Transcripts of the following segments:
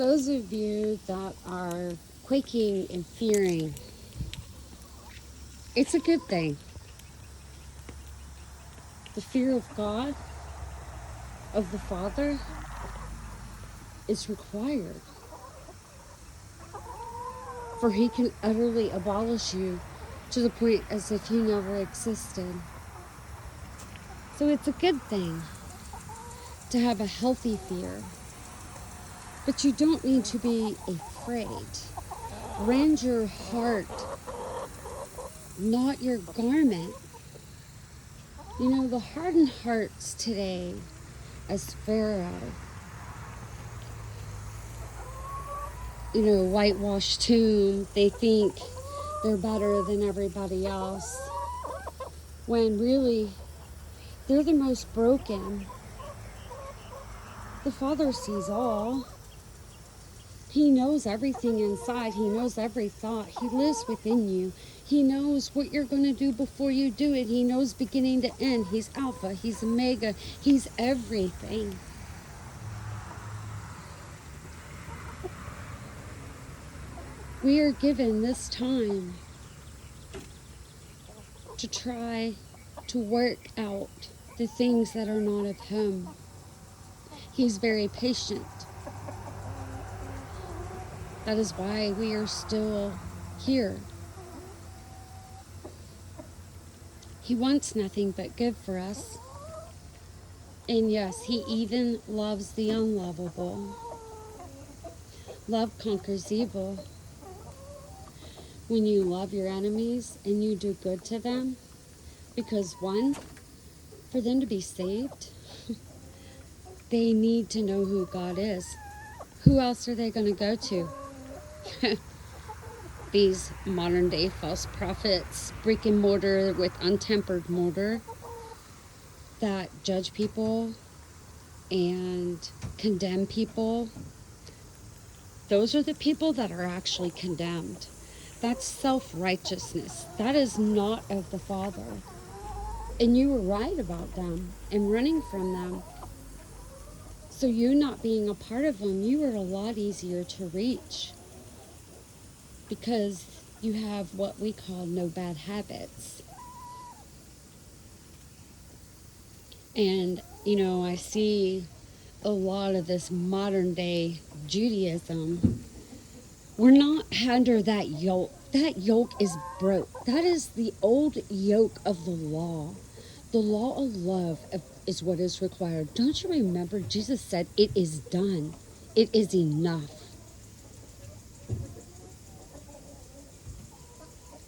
Those of you that are quaking and fearing, it's a good thing. The fear of God, of the Father, is required. For he can utterly abolish you to the point as if you never existed. So it's a good thing to have a healthy fear. But you don't need to be afraid. Rend your heart, not your garment. You know, the hardened hearts today, as Pharaoh, whitewashed tomb, they think they're better than everybody else, when really they're the most broken. The Father sees all. He knows everything inside. He knows every thought. He lives within you. He knows what you're going to do before you do it. He knows beginning to end. He's Alpha. He's Omega. He's everything. We are given this time to try to work out the things that are not of Him. He's very patient. That is why we are still here. He wants nothing but good for us. And yes, He even loves the unlovable. Love conquers evil. When you love your enemies and you do good to them, because one, for them to be saved, they need to know who God is. Who else are they going to go to? These modern day false prophets, brick and mortar with untempered mortar, that judge people and condemn people. Those are the people that are actually condemned. That's self-righteousness. That is not of the Father. And you were right about them and running from them. So you not being a part of them, you are a lot easier to reach, because you have what we call no bad habits. And, I see a lot of this modern day Judaism. We're not under that yoke. That yoke is broke. That is the old yoke of the law. The law of love is what is required. Don't you remember Jesus said, it is done. It is enough.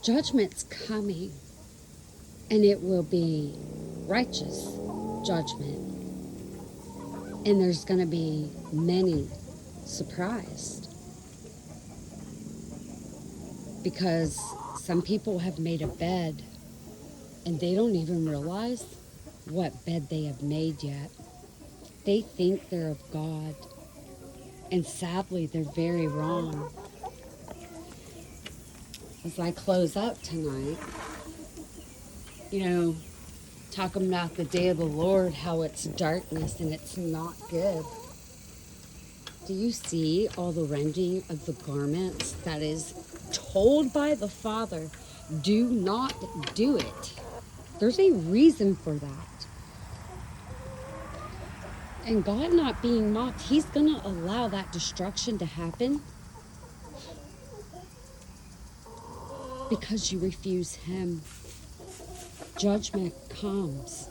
Judgment's coming, and it will be righteous judgment. And there's going to be many surprised, because some people have made a bed and they don't even realize what bed they have made yet. They think they're of God, and sadly they're very wrong. As I close up tonight, talking about the day of the Lord, how it's darkness and it's not good. Do you see all the rending of the garments that is told by the Father, do not do it? There's a reason for that. And God not being mocked, He's going to allow that destruction to happen because you refuse Him. Judgment comes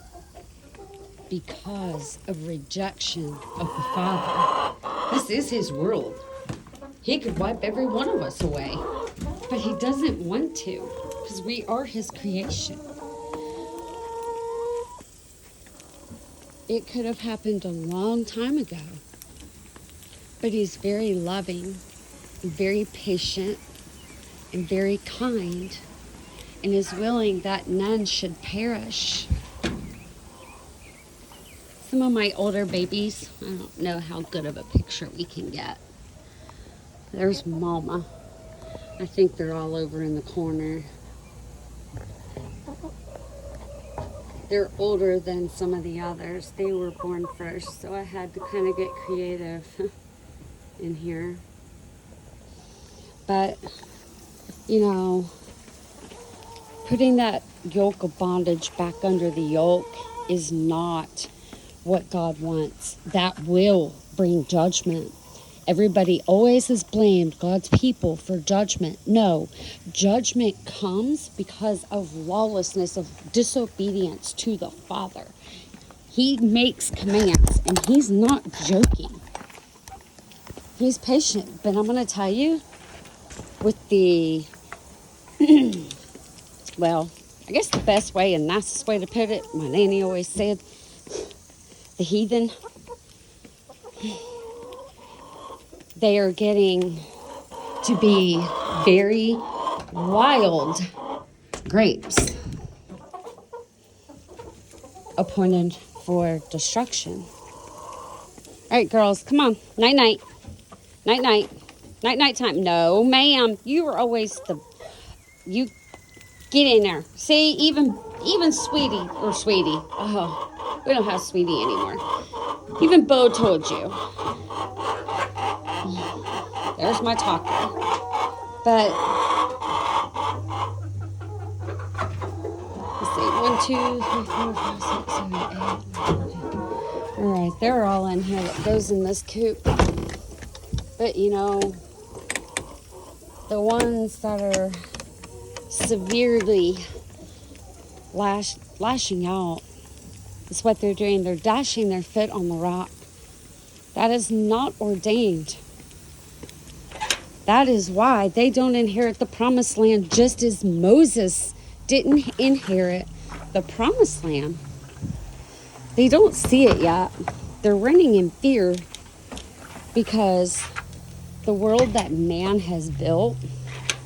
because of rejection of the Father. This is His world. He could wipe every one of us away, but He doesn't want to, because we are His creation. It could have happened a long time ago, but He's very loving and very patient and very kind, and is willing that none should perish. Some of my older babies, I don't know how good of a picture we can get. There's Mama. I think they're all over in the corner. They're older than some of the others. They were born first, so I had to kind of get creative in here. But, you know, putting that yoke of bondage back under the yoke is not what God wants. That will bring judgment. Everybody always has blamed God's people for judgment. No, judgment comes because of lawlessness, of disobedience to the Father. He makes commands, and he's not joking. He's patient, but I'm going to tell you, with the, well, I guess the best way and nicest way to put it, my nanny always said, the heathen, they are getting to be very wild grapes appointed for destruction. All right, girls, come on. Night-night. Night-night. Night-night time. No, ma'am. You were always you get in there. See, even Sweetie, oh, we don't have Sweetie anymore. Even Bo told you. There's my talker. But, let's see, 1, 2, 3, 4, 5, 6, 7, 8, 9, 10. All right, they're all in here that goes in this coop. But, you know, the ones that are severely lashing out is what they're doing. They're dashing their foot on the rock. That is not ordained. That is why they don't inherit the promised land, just as Moses didn't inherit the promised land. They don't see it yet. They're running in fear because the world that man has built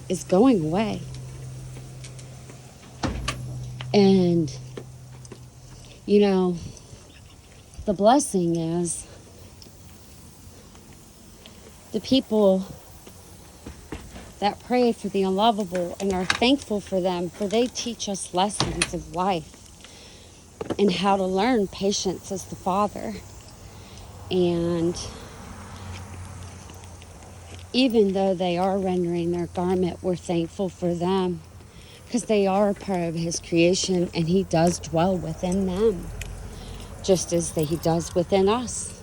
is going away. And, you know, the blessing is the people that pray for the unlovable and are thankful for them, for they teach us lessons of life and how to learn patience as the Father. And even though they are rendering their garment, we're thankful for them because they are a part of his creation and he does dwell within them just as he does within us.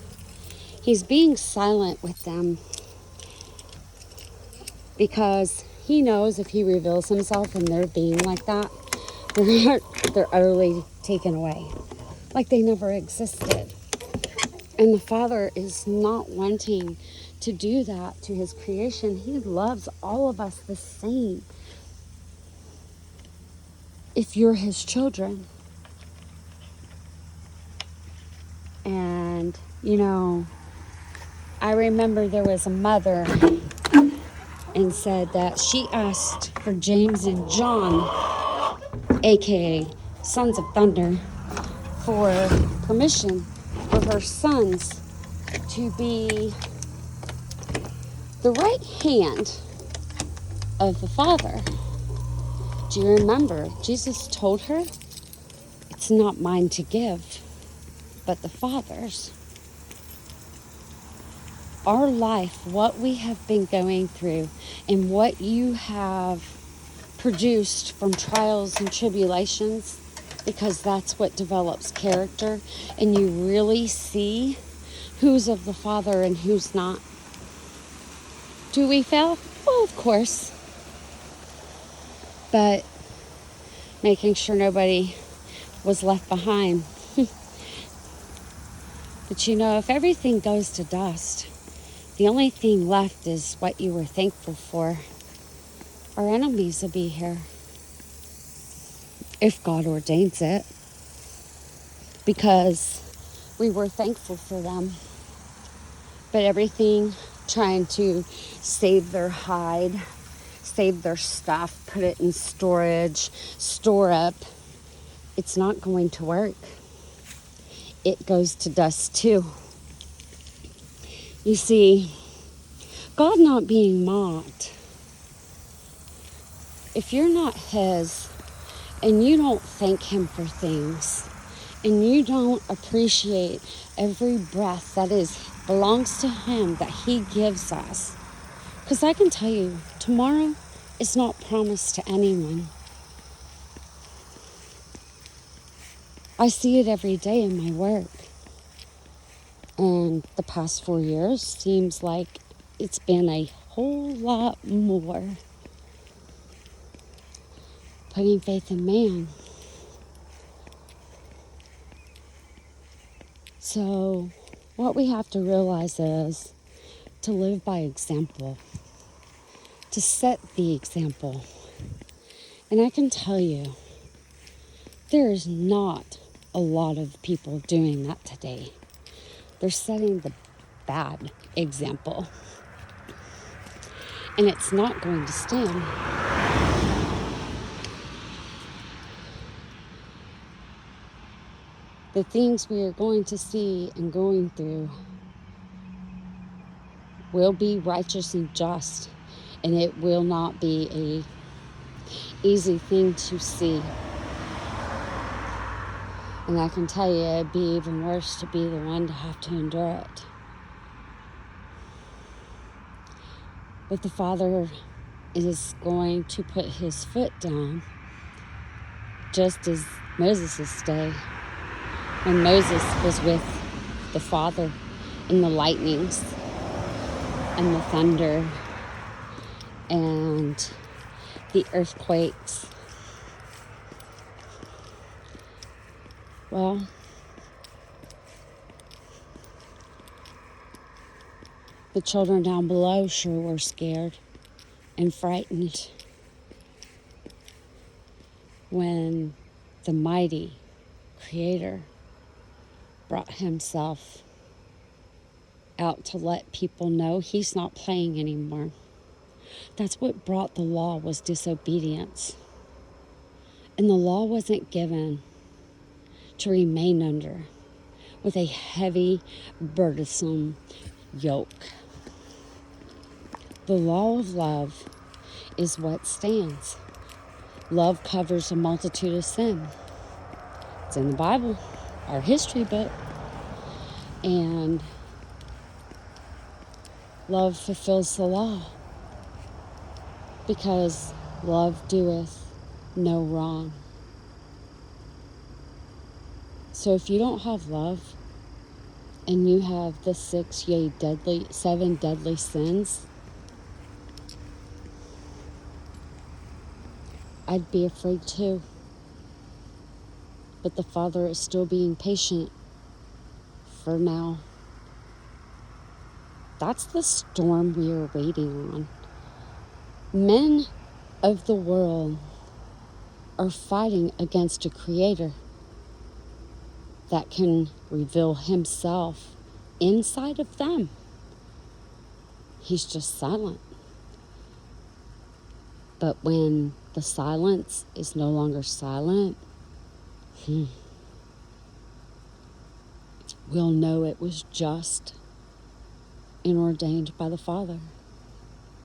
He's being silent with them because he knows if he reveals himself and they're being like that, they're utterly taken away, like they never existed. And the Father is not wanting to do that to his creation. He loves all of us the same if you're his children. And, you know, I remember there was a mother and said that she asked for James and John, aka Sons of Thunder, for permission for her sons to be the right hand of the Father. Do you remember? Jesus told her, it's not mine to give, but the Father's. Our life, what we have been going through, and what you have produced from trials and tribulations, because that's what develops character, and you really see who's of the Father and who's not. Do we fail? Well, of course. But making sure nobody was left behind. But you know, if everything goes to dust, the only thing left is what you were thankful for. Our enemies will be here, if God ordains it, because we were thankful for them. But everything trying to save their hide, save their stuff, put it in storage, store up, it's not going to work. It goes to dust too. You see, God not being mocked, if you're not his and you don't thank him for things and you don't appreciate every breath that belongs to Him that He gives us. Because I can tell you, tomorrow is not promised to anyone. I see it every day in my work. And the past 4 years seems like it's been a whole lot more. Putting faith in man. So what we have to realize is to live by example. To set the example. And I can tell you, there is not a lot of people doing that today. They're setting the bad example. And it's not going to stand. The things we are going to see and going through will be righteous and just. And it will not be a easy thing to see. And I can tell you, it'd be even worse to be the one to have to endure it. But the Father is going to put His foot down, just as Moses' day, when Moses was with the Father in the lightnings and the thunder and the earthquakes. Well, the children down below sure were scared and frightened when the mighty Creator brought Himself out to let people know He's not playing anymore. That's what brought the law, was disobedience. And the law wasn't given to remain under with a heavy, burdensome yoke. The law of love is what stands. Love covers a multitude of sin. It's in the Bible, our history book. And love fulfills the law, because love doeth no wrong. So if you don't have love, and you have the 7 deadly sins, I'd be afraid too. But the Father is still being patient for now. That's the storm we are waiting on. Men of the world are fighting against a Creator that can reveal Himself inside of them. He's just silent. But when the silence is no longer silent, we'll know it was just and ordained by the Father.